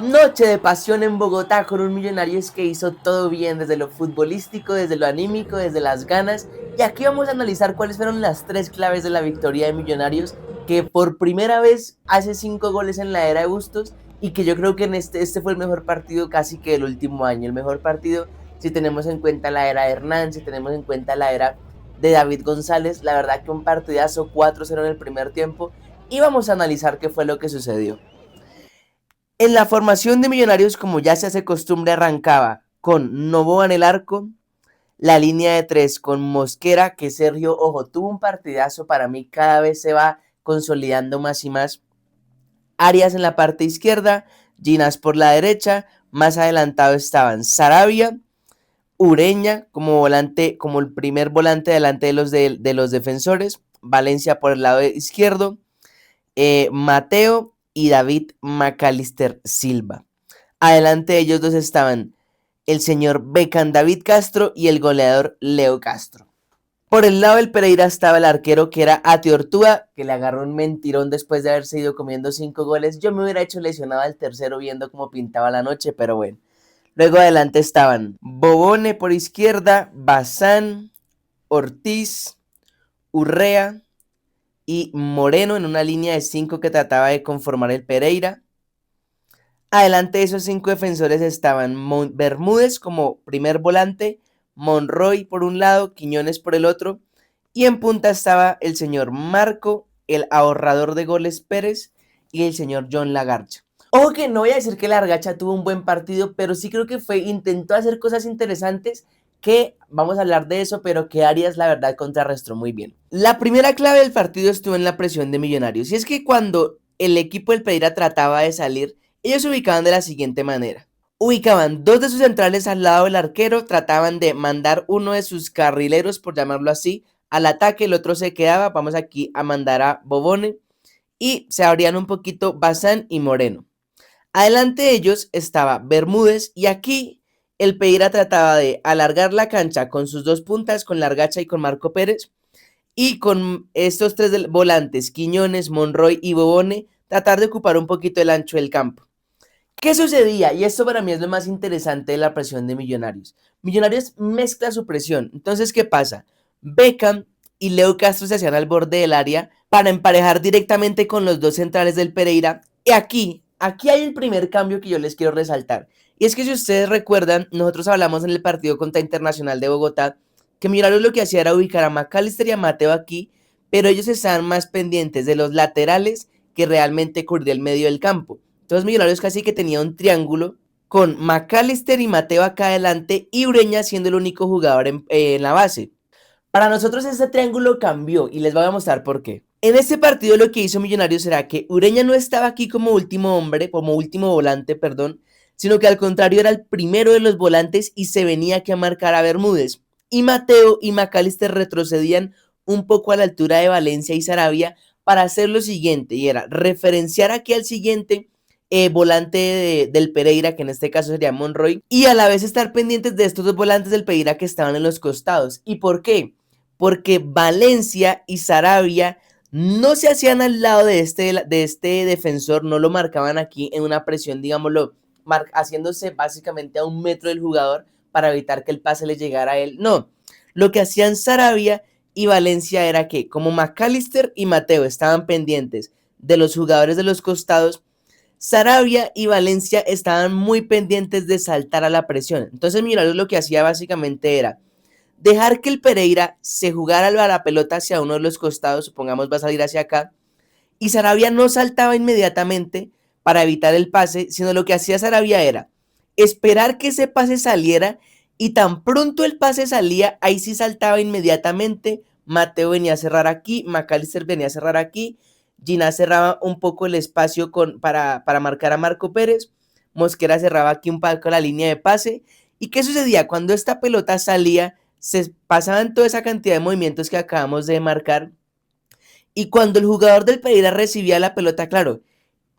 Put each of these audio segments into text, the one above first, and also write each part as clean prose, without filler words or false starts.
Noche de pasión en Bogotá con un Millonarios que hizo todo bien desde lo futbolístico, desde lo anímico, desde las ganas. Y aquí vamos a analizar cuáles fueron las tres claves de la victoria de Millonarios, que por primera vez hace 5 goles en la era de Bustos y que yo creo que en este fue el mejor partido casi que del último año. El mejor partido si tenemos en cuenta la era de Hernán, si tenemos en cuenta la era de David González. La verdad que un partidazo 4-0 en el primer tiempo y vamos a analizar qué fue lo que sucedió. En la formación de Millonarios, como ya se hace costumbre, arrancaba con Novoa en el arco, la línea de tres con Mosquera, que Sergio, ojo, tuvo un partidazo, para mí cada vez se va consolidando más y más. Arias en la parte izquierda, Ginás por la derecha, más adelantado estaban Sarabia, Ureña como volante, como el primer volante delante de los defensores, Valencia por el lado izquierdo, Mateo y David McAllister Silva. Adelante de ellos dos estaban el señor Beckham David Castro y el goleador Leo Castro. Por el lado del Pereira estaba el arquero que era Ati Ortúa, que le agarró un mentirón después de haberse ido comiendo 5 goles. Yo me hubiera hecho lesionado al tercero viendo cómo pintaba la noche, pero bueno. Luego adelante estaban Bobone por izquierda, Bazán, Ortiz, Urrea y Moreno en una línea de 5 que trataba de conformar el Pereira. Adelante de esos 5 defensores estaban Bermúdez como primer volante, Monroy por un lado, Quiñones por el otro, y en punta estaba el señor Marco, el ahorrador de goles Pérez, y el señor John Lagarcha. Ojo que no voy a decir que Largacha tuvo un buen partido, pero sí creo que intentó hacer cosas interesantes, que vamos a hablar de eso, pero que Arias la verdad contrarrestó muy bien. La primera clave del partido estuvo en la presión de Millonarios, y es que cuando el equipo del Pereira trataba de salir, ellos se ubicaban de la siguiente manera. Ubicaban dos de sus centrales al lado del arquero, trataban de mandar uno de sus carrileros, por llamarlo así, al ataque, el otro se quedaba, vamos aquí a mandar a Bobone, y se abrían un poquito Bazán y Moreno. Adelante de ellos estaba Bermúdez, y aquí el Pereira trataba de alargar la cancha con sus dos puntas, con Largacha y con Marco Pérez, y con estos tres volantes, Quiñones, Monroy y Bobone, tratar de ocupar un poquito el ancho del campo. ¿Qué sucedía? Y esto para mí es lo más interesante de la presión de Millonarios. Millonarios mezcla su presión. Entonces, ¿qué pasa? Beckham y Leo Castro se hacían al borde del área para emparejar directamente con los dos centrales del Pereira. Y aquí hay el primer cambio que yo les quiero resaltar. Y es que si ustedes recuerdan, nosotros hablamos en el partido contra Internacional de Bogotá que Millonarios lo que hacía era ubicar a McAllister y a Mateo aquí, pero ellos estaban más pendientes de los laterales que realmente cubrir el medio del campo. Entonces Millonarios casi que tenía un triángulo con McAllister y Mateo acá adelante y Ureña siendo el único jugador en la base. Para nosotros este triángulo cambió y les voy a mostrar por qué. En este partido lo que hizo Millonarios era que Ureña no estaba aquí como último hombre, como último volante, perdón, sino que al contrario era el primero de los volantes y se venía aquí a marcar a Bermúdez. Y Mateo y McAllister retrocedían un poco a la altura de Valencia y Sarabia para hacer lo siguiente, y era referenciar aquí al siguiente volante del Pereira, que en este caso sería Monroy, y a la vez estar pendientes de estos dos volantes del Pereira que estaban en los costados. ¿Y por qué? Porque Valencia y Sarabia no se hacían al lado de este defensor, no lo marcaban aquí en una presión, digámoslo, haciéndose básicamente a 1 metro del jugador para evitar que el pase le llegara a él. No, lo que hacían Sarabia y Valencia era que como McAllister y Mateo estaban pendientes de los jugadores de los costados, Sarabia y Valencia estaban muy pendientes de saltar a la presión. Entonces Millonarios lo que hacía básicamente era dejar que el Pereira se jugara a la pelota hacia uno de los costados, supongamos va a salir hacia acá, y Sarabia no saltaba inmediatamente para evitar el pase, sino lo que hacía Sarabia era esperar que ese pase saliera y tan pronto el pase salía, ahí sí saltaba inmediatamente, Mateo venía a cerrar aquí, McAllister venía a cerrar aquí, Ginás cerraba un poco el espacio para marcar a Marco Pérez, Mosquera cerraba aquí un poco la línea de pase. ¿Y qué sucedía? Cuando esta pelota salía, se pasaban toda esa cantidad de movimientos que acabamos de marcar, y cuando el jugador del Pereira recibía la pelota, claro,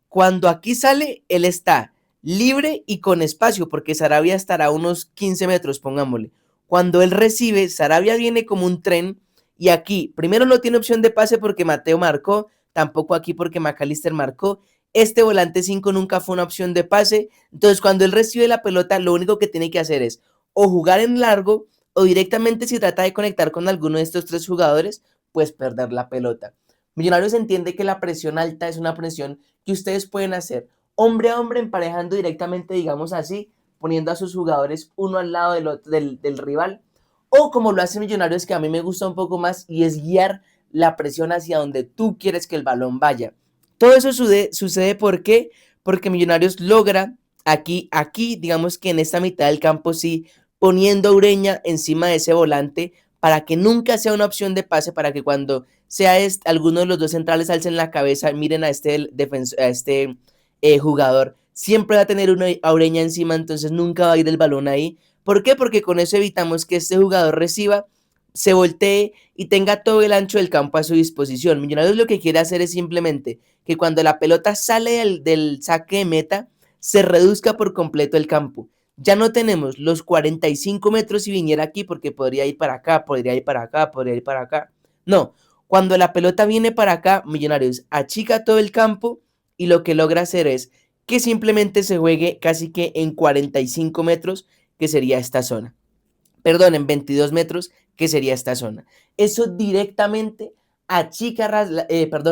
cuando aquí sale, él está libre y con espacio, porque Sarabia estará a unos 15 metros, pongámosle. Cuando él recibe, Sarabia viene como un tren, y aquí, primero no tiene opción de pase porque Mateo marcó, tampoco aquí porque McAllister marcó, Este volante 5 nunca fue una opción de pase. Entonces, cuando él recibe la pelota, lo único que tiene que hacer es o jugar en largo o directamente si trata de conectar con alguno de estos tres jugadores, pues perder la pelota. Millonarios entiende que la presión alta es una presión que ustedes pueden hacer hombre a hombre, emparejando directamente, digamos así, poniendo a sus jugadores uno al lado del rival, o como lo hace Millonarios, que a mí me gusta un poco más, y es guiar la presión hacia donde tú quieres que el balón vaya. Todo eso sucede ¿por qué? Porque Millonarios logra aquí, digamos que en esta mitad del campo sí, poniendo a Ureña encima de ese volante para que nunca sea una opción de pase, para que cuando sea alguno de los dos centrales alcen la cabeza, miren a este jugador, siempre va a tener una Ureña encima, entonces nunca va a ir el balón ahí. ¿Por qué? Porque con eso evitamos que este jugador reciba, se voltee y tenga todo el ancho del campo a su disposición. Millonarios lo que quiere hacer es simplemente que cuando la pelota sale del saque de meta, se reduzca por completo el campo. Ya no tenemos los 45 metros si viniera aquí, porque podría ir para acá, podría ir para acá, podría ir para acá. No, cuando la pelota viene para acá, Millonarios achica todo el campo y lo que logra hacer es que simplemente se juegue casi que en 45 metros, que sería esta zona. Perdón, en 22 metros, que sería esta zona. Eso directamente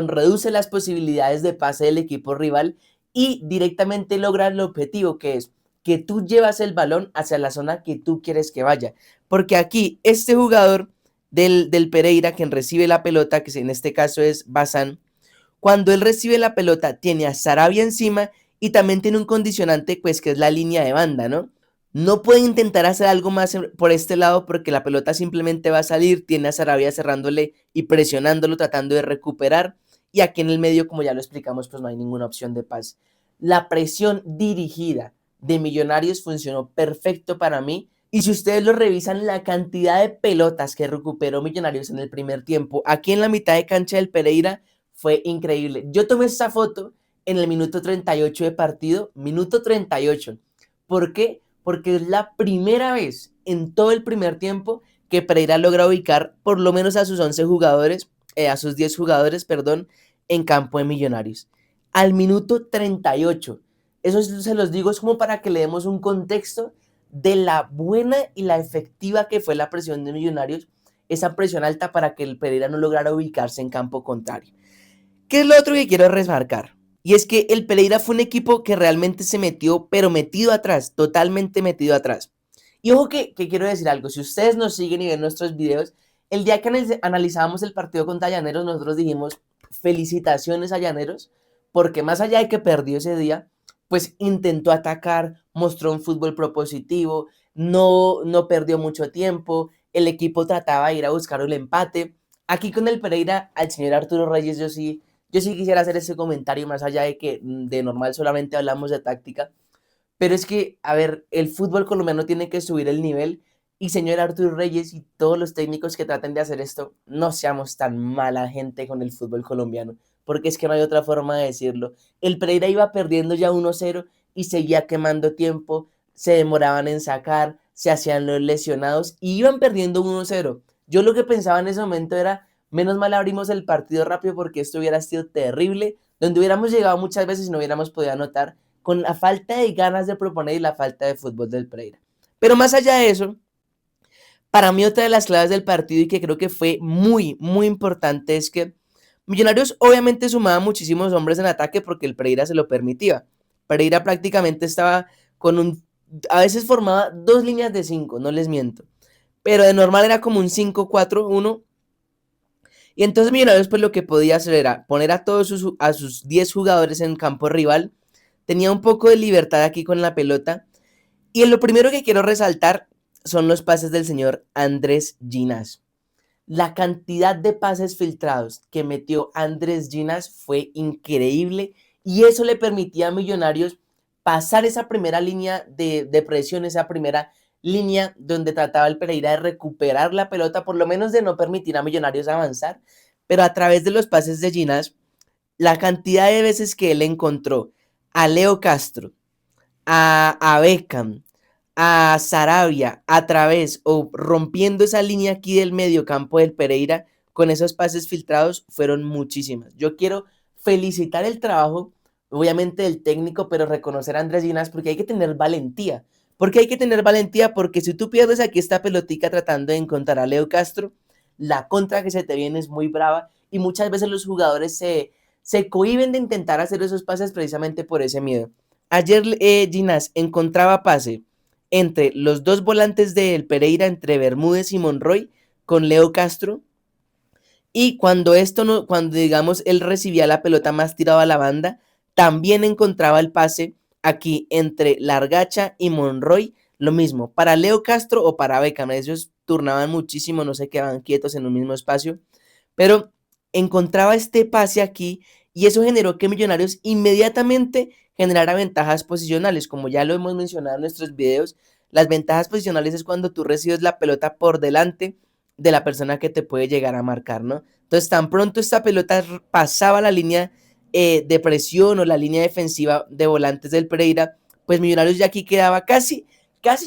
reduce las posibilidades de pase del equipo rival y directamente logra el objetivo, que es que tú llevas el balón hacia la zona que tú quieres que vaya. Porque aquí este jugador del Pereira, quien recibe la pelota, que en este caso es Bazán, cuando él recibe la pelota tiene a Sarabia encima y también tiene un condicionante, pues que es la línea de banda, ¿no? No puede intentar hacer algo más por este lado porque la pelota simplemente va a salir, tiene a Sarabia cerrándole y presionándolo, tratando de recuperar, y aquí en el medio, como ya lo explicamos, pues no hay ninguna opción de pase. La presión dirigida de Millonarios funcionó perfecto para mí, y si ustedes lo revisan, la cantidad de pelotas que recuperó Millonarios en el primer tiempo, aquí en la mitad de cancha del Pereira, fue increíble. Yo tomé esta foto en el minuto 38 de partido, minuto 38. ¿Por qué? Porque es la primera vez en todo el primer tiempo que Pereira logra ubicar por lo menos a sus 11 jugadores, a sus 10 jugadores, perdón, en campo de Millonarios. Al minuto 38. Eso se los digo, es como para que le demos un contexto de la buena y la efectiva que fue la presión de Millonarios, esa presión alta para que el Pereira no lograra ubicarse en campo contrario. ¿Qué es lo otro que quiero remarcar? Y es que el Pereira fue un equipo que realmente se metió, pero metido atrás, totalmente metido atrás. Y ojo que quiero decir algo, si ustedes nos siguen y ven nuestros videos, el día que analizábamos el partido contra Llaneros, nosotros dijimos felicitaciones a Llaneros, porque más allá de que perdió ese día, pues intentó atacar, mostró un fútbol propositivo, no perdió mucho tiempo, el equipo trataba de ir a buscar el empate. Aquí con el Pereira, al señor Arturo Reyes, yo sí quisiera hacer ese comentario, más allá de que de normal solamente hablamos de táctica, pero es que, a ver, el fútbol colombiano tiene que subir el nivel, y señor Arturo Reyes y todos los técnicos que traten de hacer esto, no seamos tan mala gente con el fútbol colombiano, porque es que no hay otra forma de decirlo. El Pereira iba perdiendo ya 1-0 y seguía quemando tiempo, se demoraban en sacar, se hacían los lesionados y iban perdiendo 1-0. Yo lo que pensaba en ese momento era, menos mal abrimos el partido rápido porque esto hubiera sido terrible, donde hubiéramos llegado muchas veces y no hubiéramos podido anotar, con la falta de ganas de proponer y la falta de fútbol del Pereira. Pero más allá de eso, para mí otra de las claves del partido y que creo que fue muy, muy importante es que Millonarios obviamente sumaba muchísimos hombres en ataque porque el Pereira se lo permitía. Pereira prácticamente estaba a veces formaba dos líneas de 5, no les miento, pero de normal era como un 5-4-1. Y entonces Millonarios pues lo que podía hacer era poner a todos sus 10 jugadores en campo rival, tenía un poco de libertad aquí con la pelota. Y en lo primero que quiero resaltar son los pases del señor Andrés Ginás. La cantidad de pases filtrados que metió Andrés Ginás fue increíble y eso le permitía a Millonarios pasar esa primera línea de presión, esa primera línea donde trataba el Pereira de recuperar la pelota, por lo menos de no permitir a Millonarios avanzar, pero a través de los pases de Ginás, la cantidad de veces que él encontró a Leo Castro, a Beckham, a Sarabia, a través o rompiendo esa línea aquí del mediocampo del Pereira con esos pases filtrados, fueron muchísimas. Yo quiero felicitar el trabajo obviamente del técnico, pero reconocer a Andrés Ginás porque hay que tener valentía. ¿Por qué hay que tener valentía? Porque si tú pierdes aquí esta pelotica tratando de encontrar a Leo Castro, la contra que se te viene es muy brava y muchas veces los jugadores se cohíben de intentar hacer esos pases precisamente por ese miedo. Ayer Ginás encontraba pase entre los dos volantes del Pereira, entre Bermúdez y Monroy, con Leo Castro, y cuando esto no, cuando digamos él recibía la pelota más tirada a la banda, también encontraba el pase aquí entre Largacha y Monroy, lo mismo, para Leo Castro o para Beckham, ellos turnaban muchísimo, no se quedaban quietos en un mismo espacio, pero encontraba este pase aquí y eso generó que Millonarios inmediatamente generara ventajas posicionales, como ya lo hemos mencionado en nuestros videos, las ventajas posicionales es cuando tú recibes la pelota por delante de la persona que te puede llegar a marcar, ¿no? Entonces, tan pronto esta pelota pasaba la línea de presión o la línea defensiva de volantes del Pereira, pues Millonarios ya aquí quedaba casi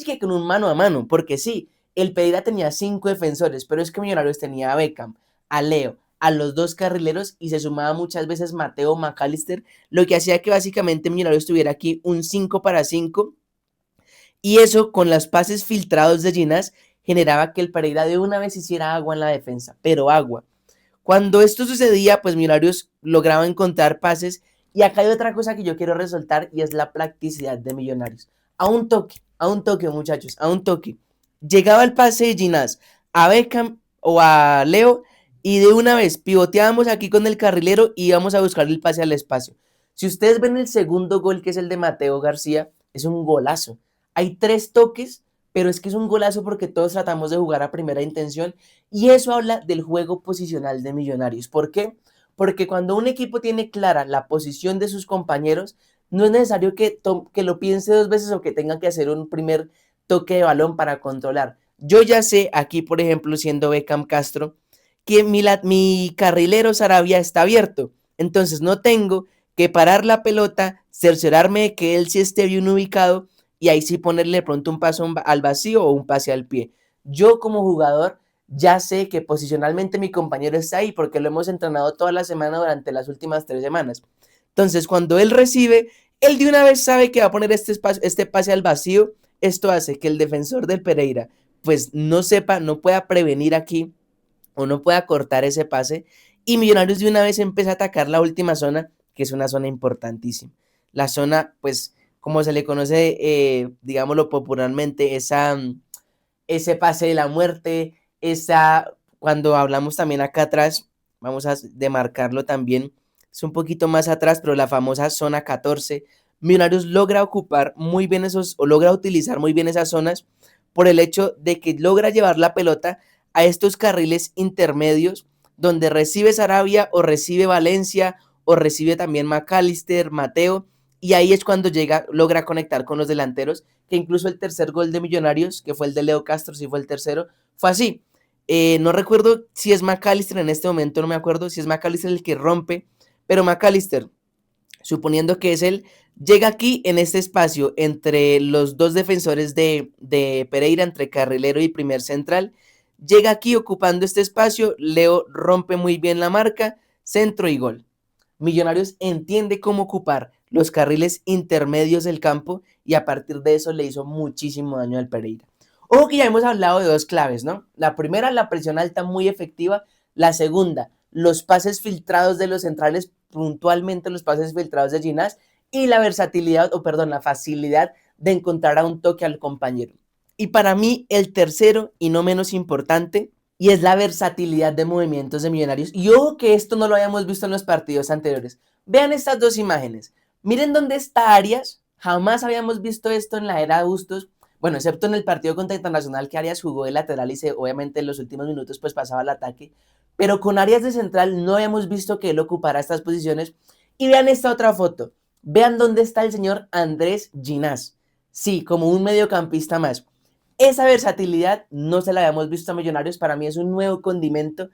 que con un mano a mano, porque sí, el Pereira tenía 5 defensores, pero es que Millonarios tenía a Beckham, a Leo, a los dos carrileros y se sumaba muchas veces Mateo McAllister, lo que hacía que básicamente Millonarios tuviera aquí un 5 para 5 y eso con los pases filtrados de Ginás generaba que el Pereira de una vez hiciera agua en la defensa, pero agua. Cuando esto sucedía, pues Millonarios lograba encontrar pases y acá hay otra cosa que yo quiero resaltar y es la practicidad de Millonarios. A un toque muchachos, a un toque. Llegaba el pase de Ginás a Beckham o a Leo y de una vez pivoteábamos aquí con el carrilero y íbamos a buscar el pase al espacio. Si ustedes ven el segundo gol, que es el de Mateo García, es un golazo. Hay 3 toques, pero es que es un golazo porque todos tratamos de jugar a primera intención y eso habla del juego posicional de Millonarios. ¿Por qué? Porque cuando un equipo tiene clara la posición de sus compañeros, no es necesario que lo piense 2 veces o que tenga que hacer un primer toque de balón para controlar. Yo ya sé aquí, por ejemplo, siendo Beckham Castro, que mi carrilero Sarabia está abierto. Entonces no tengo que parar la pelota, cerciorarme de que él sí esté bien ubicado y ahí sí ponerle de pronto un paso al vacío o un pase al pie. Yo como jugador ya sé que posicionalmente mi compañero está ahí porque lo hemos entrenado toda la semana durante las últimas 3 semanas. Entonces, cuando él recibe, él de una vez sabe que va a poner este pase al vacío. Esto hace que el defensor del Pereira pues no sepa, no pueda prevenir aquí o no pueda cortar ese pase y Millonarios de una vez empieza a atacar la última zona, que es una zona importantísima. La zona, pues, como se le conoce, digámoslo popularmente, ese pase de la muerte, cuando hablamos también acá atrás, vamos a demarcarlo también, es un poquito más atrás, pero la famosa zona 14, Millonarios logra ocupar muy bien o logra utilizar muy bien esas zonas por el hecho de que logra llevar la pelota a estos carriles intermedios donde recibe Sarabia o recibe Valencia o recibe también McAllister, Mateo, y ahí es cuando logra conectar con los delanteros, que incluso el tercer gol de Millonarios, que fue el de Leo Castro, si fue el tercero, fue así. No recuerdo si es McAllister en este momento, no me acuerdo si es McAllister el que rompe, pero McAllister, suponiendo que es él, llega aquí en este espacio entre los dos defensores de Pereira, entre carrilero y primer central, llega aquí ocupando este espacio, Leo rompe muy bien la marca, centro y gol. Millonarios entiende cómo ocupar los carriles intermedios del campo y a partir de eso le hizo muchísimo daño al Pereira. Ojo que ya hemos hablado de 2 claves, ¿no? La primera, la presión alta muy efectiva. La segunda, los pases filtrados de los centrales, puntualmente los pases filtrados de Ginás y la versatilidad, o perdón, la facilidad de encontrar a un toque al compañero. Y para mí, el tercero y no menos importante, y es la versatilidad de movimientos de Millonarios. Y ojo que esto no lo habíamos visto en los partidos anteriores. Vean estas 2 imágenes. Miren dónde está Arias. Jamás habíamos visto esto en la era de Bustos. Bueno, excepto en el partido contra Internacional que Arias jugó de lateral y obviamente en los últimos minutos pues pasaba al ataque. Pero con Arias de central no habíamos visto que él ocupara estas posiciones. Y vean esta otra foto. Vean dónde está el señor Andrés Ginás. Sí, como un mediocampista más. Esa versatilidad no se la habíamos visto a Millonarios. Para mí es un nuevo condimento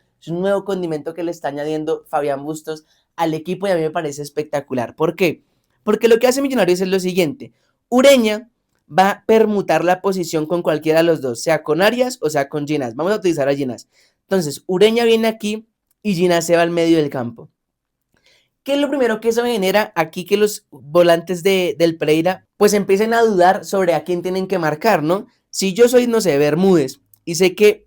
que le está añadiendo Fabián Bustos al equipo y a mí me parece espectacular. ¿Por qué? Porque lo que hace Millonarios es lo siguiente. Ureña va a permutar la posición con cualquiera de los dos, sea con Arias o sea con Ginás. Vamos a utilizar a Ginás. Entonces, Ureña viene aquí y Ginás se va al medio del campo. ¿Qué es lo primero que eso genera? Aquí que los volantes del Pereira pues empiecen a dudar sobre a quién tienen que marcar, ¿no? Si yo soy, no sé, Bermúdez y sé que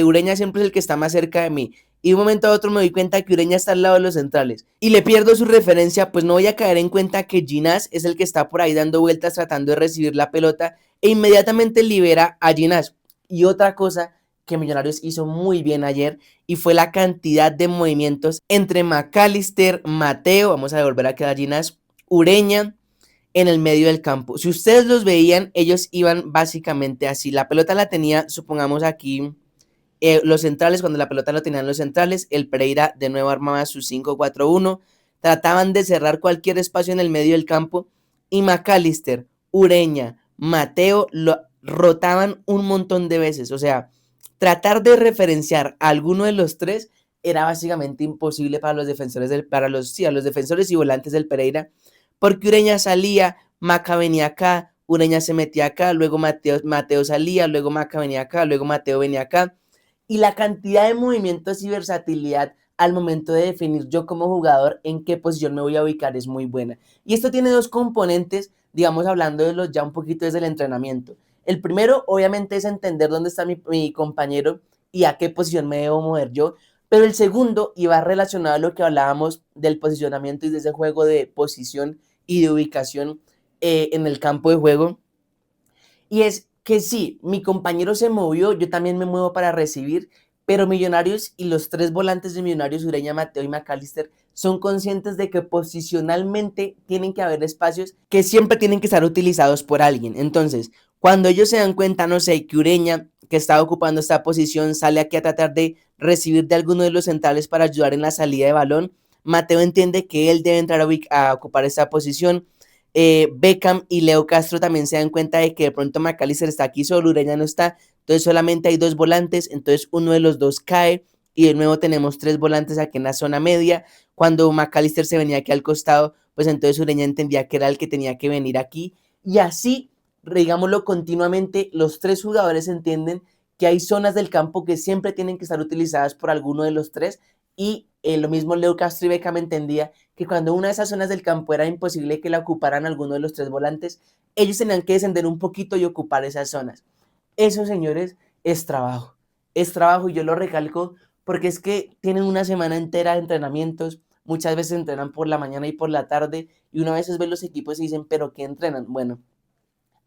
Ureña siempre es el que está más cerca de mí y de un momento a otro me doy cuenta que Ureña está al lado de los centrales y le pierdo su referencia, pues no voy a caer en cuenta que Ginás es el que está por ahí dando vueltas tratando de recibir la pelota e inmediatamente libera a Ginás. Y otra cosa que Millonarios hizo muy bien ayer y fue la cantidad de movimientos entre McAllister, Mateo, vamos a devolver a quedar Ginás, Ureña en el medio del campo. Si ustedes los veían, ellos iban básicamente así. La pelota la tenía, supongamos aquí, los centrales, cuando la pelota lo tenían los centrales, el Pereira de nuevo armaba su 5-4-1, trataban de cerrar cualquier espacio en el medio del campo y McAllister, Ureña, Mateo lo rotaban un montón de veces, o sea, tratar de referenciar a alguno de los tres era básicamente imposible para los defensores a los defensores y volantes del Pereira, porque Ureña salía, Maca venía acá, Ureña se metía acá, luego Mateo salía, luego Maca venía acá, luego Mateo venía acá, y la cantidad de movimientos y versatilidad al momento de definir yo como jugador en qué posición me voy a ubicar es muy buena. Y esto tiene dos componentes, digamos, hablando de los ya un poquito desde el entrenamiento. El primero, obviamente, es entender dónde está mi compañero y a qué posición me debo mover yo. Pero el segundo, y va relacionado a lo que hablábamos del posicionamiento y de ese juego de posición y de ubicación en el campo de juego, y es que sí, mi compañero se movió, yo también me muevo para recibir, pero Millonarios y los tres volantes de Millonarios, Ureña, Mateo y McAllister, son conscientes de que posicionalmente tienen que haber espacios que siempre tienen que estar utilizados por alguien. Entonces, cuando ellos se dan cuenta, no sé, que Ureña, que está ocupando esta posición, sale aquí a tratar de recibir de alguno de los centrales para ayudar en la salida de balón, Mateo entiende que él debe entrar a ocupar esta posición. Beckham y Leo Castro también se dan cuenta de que de pronto McAllister está aquí solo, Ureña no está, entonces solamente hay dos volantes, entonces uno de los dos cae y de nuevo tenemos tres volantes aquí en la zona media. Cuando McAllister se venía aquí al costado, pues entonces Ureña entendía que era el que tenía que venir aquí y así, digámoslo continuamente, los tres jugadores entienden que hay zonas del campo que siempre tienen que estar utilizadas por alguno de los tres y lo mismo Leo Castro y Beckham entendía que cuando una de esas zonas del campo era imposible que la ocuparan alguno de los tres volantes, ellos tenían que descender un poquito y ocupar esas zonas. Eso, señores, es trabajo y yo lo recalco porque es que tienen una semana entera de entrenamientos, muchas veces entrenan por la mañana y por la tarde y una vez ve los equipos y dicen, pero ¿qué entrenan? Bueno,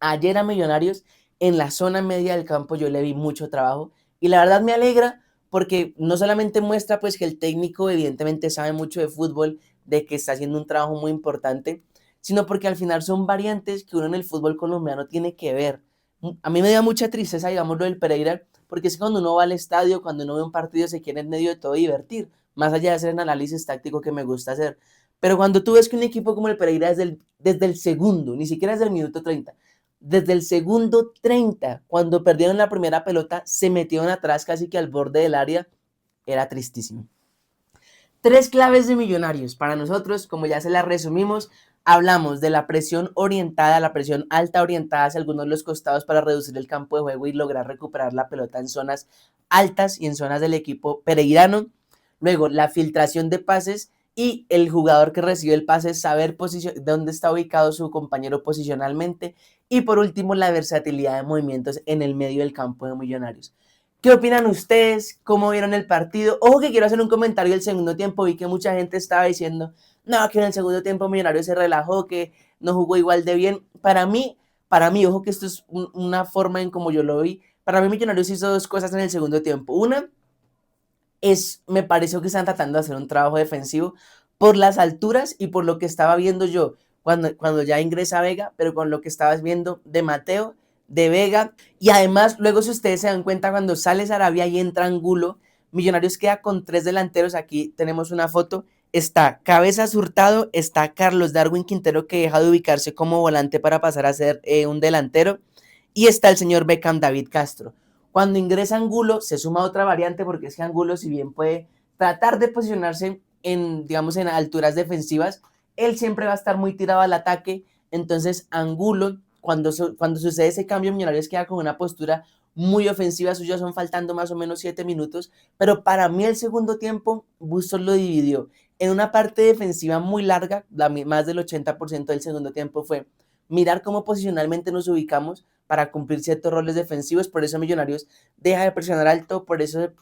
ayer a Millonarios en la zona media del campo yo le vi mucho trabajo y la verdad me alegra porque no solamente muestra pues que el técnico evidentemente sabe mucho de fútbol, de que está haciendo un trabajo muy importante, sino porque al final son variantes que uno en el fútbol colombiano tiene que ver. A mí me da mucha tristeza, digamos, lo del Pereira, porque es que cuando uno va al estadio, cuando uno ve un partido, se quiere en medio de todo divertir, más allá de hacer un análisis táctico que me gusta hacer. Pero cuando tú ves que un equipo como el Pereira desde el segundo, ni siquiera desde el minuto 30, desde el segundo 30, cuando perdieron la primera pelota, se metieron atrás casi que al borde del área, era tristísimo. Tres claves de Millonarios. Para nosotros, como ya se las resumimos, hablamos de la presión orientada, la presión alta orientada hacia algunos de los costados para reducir el campo de juego y lograr recuperar la pelota en zonas altas y en zonas del equipo pereirano. Luego, la filtración de pases y el jugador que recibe el pase saber dónde está ubicado su compañero posicionalmente. Y por último, la versatilidad de movimientos en el medio del campo de Millonarios. ¿Qué opinan ustedes? ¿Cómo vieron el partido? Ojo que quiero hacer un comentario del segundo tiempo. Vi que mucha gente estaba diciendo, no, que en el segundo tiempo Millonarios se relajó, que no jugó igual de bien. Ojo que esto es una forma en como yo lo vi. Para mí Millonarios hizo dos cosas en el segundo tiempo. Una me pareció que están tratando de hacer un trabajo defensivo por las alturas y por lo que estaba viendo yo cuando ya ingresa Vega, pero con lo que estabas viendo de Mateo, de Vega, y además luego si ustedes se dan cuenta cuando sale Sarabia y entra Angulo, Millonarios queda con tres delanteros, aquí tenemos una foto, está Cabezas Hurtado, está Carlos Darwin Quintero que deja de ubicarse como volante para pasar a ser un delantero, y está el señor Beckham David Castro. Cuando ingresa Angulo, se suma otra variante porque es que Angulo, si bien puede tratar de posicionarse digamos, en alturas defensivas, él siempre va a estar muy tirado al ataque. Entonces, Angulo, cuando sucede ese cambio, Millonarios queda con una postura muy ofensiva suya, son faltando más o menos 7 minutos, pero para mí el segundo tiempo, Bustos lo dividió en una parte defensiva muy larga, más del 80% del segundo tiempo fue mirar cómo posicionalmente nos ubicamos para cumplir ciertos roles defensivos. Por eso Millonarios deja de presionar alto, por eso,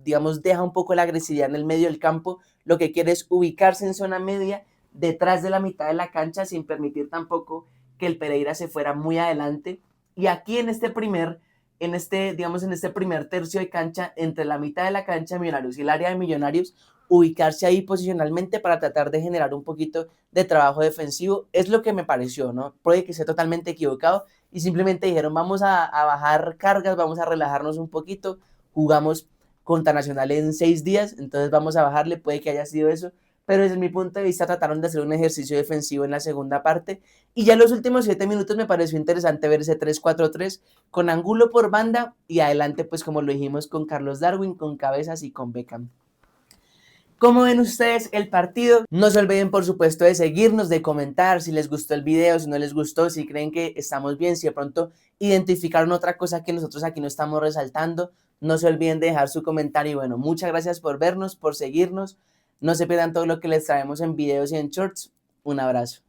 digamos, deja un poco la agresividad en el medio del campo. Lo que quiere es ubicarse en zona media, detrás de la mitad de la cancha, sin permitir tampoco que el Pereira se fuera muy adelante. Y aquí digamos, en este primer tercio de cancha, entre la mitad de la cancha de Millonarios y el área de Millonarios, ubicarse ahí posicionalmente para tratar de generar un poquito de trabajo defensivo. Es lo que me pareció, ¿no? Puede que esté totalmente equivocado y simplemente dijeron, vamos a bajar cargas, vamos a relajarnos un poquito, jugamos contra Nacional en 6 días, entonces vamos a bajarle, puede que haya sido eso, pero desde mi punto de vista trataron de hacer un ejercicio defensivo en la segunda parte, y ya en los últimos 7 minutos me pareció interesante ver ese 3-4-3 con Angulo por banda, y adelante pues como lo dijimos con Carlos Darwin, con Cabezas y con Beckham. ¿Cómo ven ustedes el partido? No se olviden, por supuesto, de seguirnos, de comentar si les gustó el video, si no les gustó, si creen que estamos bien, si de pronto identificaron otra cosa que nosotros aquí no estamos resaltando. No se olviden de dejar su comentario. Y bueno, muchas gracias por vernos, por seguirnos. No se pierdan todo lo que les traemos en videos y en shorts. Un abrazo.